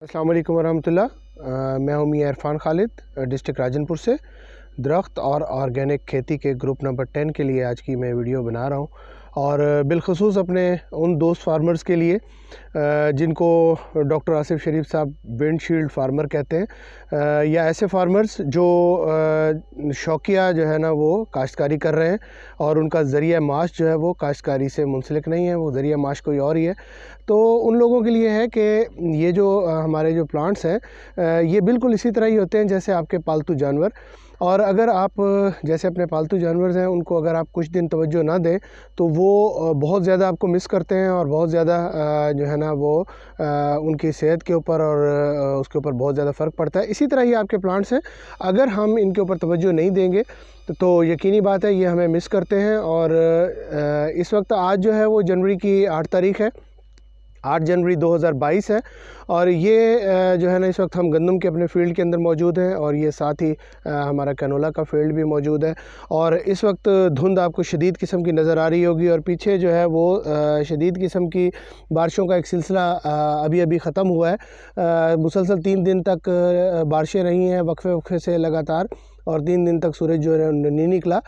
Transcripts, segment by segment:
अस्सलाम वालेकुम वरहमतुल्लाह। मैं हूँ मियां इरफान खालिद, डिस्ट्रिक्ट राजनपुर से। दरख्त और ऑर्गेनिक खेती के ग्रुप नंबर 10 के लिए आज की मैं वीडियो बना रहा हूँ, और बिलखसूस अपने उन दोस्त फार्मर्स के लिए जिनको डॉक्टर आसिफ शरीफ साहब विंडशील्ड फार्मर कहते हैं, या ऐसे फार्मर्स जो शौकिया जो है ना वो काश्तकारी कर रहे हैं और उनका ज़रिया माश जो है वो काश्तकारी से मुंसलिक नहीं है, वो ज़रिया माश कोई और ही है। तो उन लोगों के लिए है कि ये जो हमारे जो प्लांट्स हैं ये बिल्कुल इसी तरह ही होते हैं जैसे आपके पालतू जानवर। और अगर आप जैसे अपने पालतू जानवर हैं उनको अगर आप कुछ दिन तवज्जो ना दें तो वो बहुत ज़्यादा आपको मिस करते हैं, और बहुत ज़्यादा जो है ना वो उनकी सेहत के ऊपर और उसके ऊपर बहुत ज़्यादा फ़र्क पड़ता है। इसी तरह ही आपके प्लांट्स हैं, अगर हम इनके ऊपर तवज्जो नहीं देंगे तो यकीनी बात है ये हमें मिस करते हैं। और इस वक्त आज जो है वो जनवरी की 8 तारीख़ है, 8 जनवरी 2022 है, और ये जो है ना इस वक्त हम गंदम के अपने फील्ड के अंदर मौजूद हैं, और ये साथ ही हमारा कैनोला का फील्ड भी मौजूद है। और इस वक्त धुंध आपको शदीद किस्म की नज़र आ रही होगी, और पीछे जो है वो शदीद किस्म की बारिशों का एक सिलसिला अभी अभी ख़त्म हुआ है। मुसलसल 3 दिन तक बारिशें रही हैं वक्फे वक्फे से लगातार, और 3 दिन तक सूरज जो है नहीं निकला।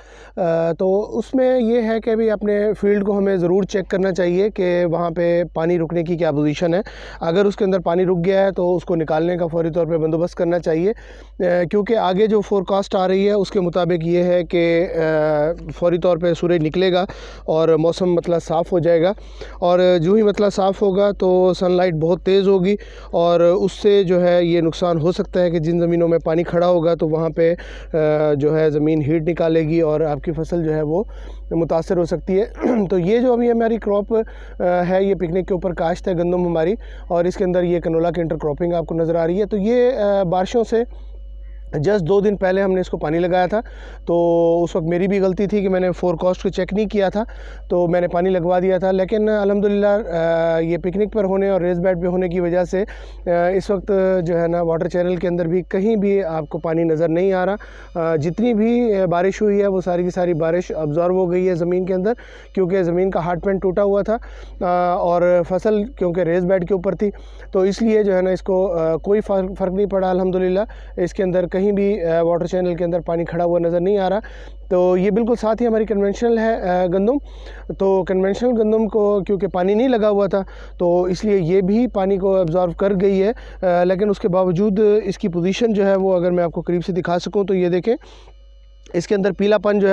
तो उसमें ये है कि अभी अपने फील्ड को हमें ज़रूर चेक करना चाहिए कि वहाँ पे पानी रुकने की क्या पोजीशन है। अगर उसके अंदर पानी रुक गया है तो उसको निकालने का फ़ौरी तौर पे बंदोबस्त करना चाहिए, क्योंकि आगे जो फोरकास्ट आ रही है उसके मुताबिक ये है कि फ़ौरी तौर पे सूरज निकलेगा और मौसम मतलब साफ़ हो जाएगा। और जो ही मतलब साफ़ होगा तो सनलाइट बहुत तेज़ होगी, और उससे जो है ये नुकसान हो सकता है कि जिन ज़मीनों में पानी खड़ा होगा तो वहाँ पे जो है ज़मीन हीट निकालेगी और आपकी फसल जो है वो मुतासर हो सकती है। तो ये जो अभी हमारी क्रॉप है ये पिकनिक के ऊपर काश्त है गंदम हमारी, और इसके अंदर ये कैनोला की इंटरक्रॉपिंग आपको नज़र आ रही है। तो ये बारिशों से जस्ट 2 दिन पहले हमने इसको पानी लगाया था, तो उस वक्त मेरी भी गलती थी कि मैंने फोरकास्ट को चेक नहीं किया था, तो मैंने पानी लगवा दिया था। लेकिन अल्हम्दुलिल्लाह ये पिकनिक पर होने और रेस बेड पे होने की वजह से इस वक्त जो है ना वाटर चैनल के अंदर भी कहीं भी आपको पानी नज़र नहीं आ रहा। जितनी भी बारिश हुई है वो सारी की सारी बारिश अब्जॉर्ब हो गई है ज़मीन के अंदर, क्योंकि ज़मीन का हार्ड पैन टूटा हुआ था, और फसल क्योंकि रेस बेड के ऊपर थी, तो इसलिए जो है ना इसको कोई फ़र्क नहीं पड़ा अल्हम्दुलिल्लाह। इसके अंदर कहीं भी वाटर चैनल के अंदर पानी खड़ा हुआ नज़र नहीं आ रहा। तो ये बिल्कुल साथ ही हमारी कन्वेंशनल है गंदम। तो कन्वेंशनल गंदम को क्योंकि पानी नहीं लगा हुआ था तो इसलिए ये भी पानी को एब्जॉर्ब कर गई है, लेकिन उसके बावजूद इसकी पोजीशन जो है वो अगर मैं आपको करीब से दिखा सकूं तो ये देखें, इसके अंदर पीलापन जो है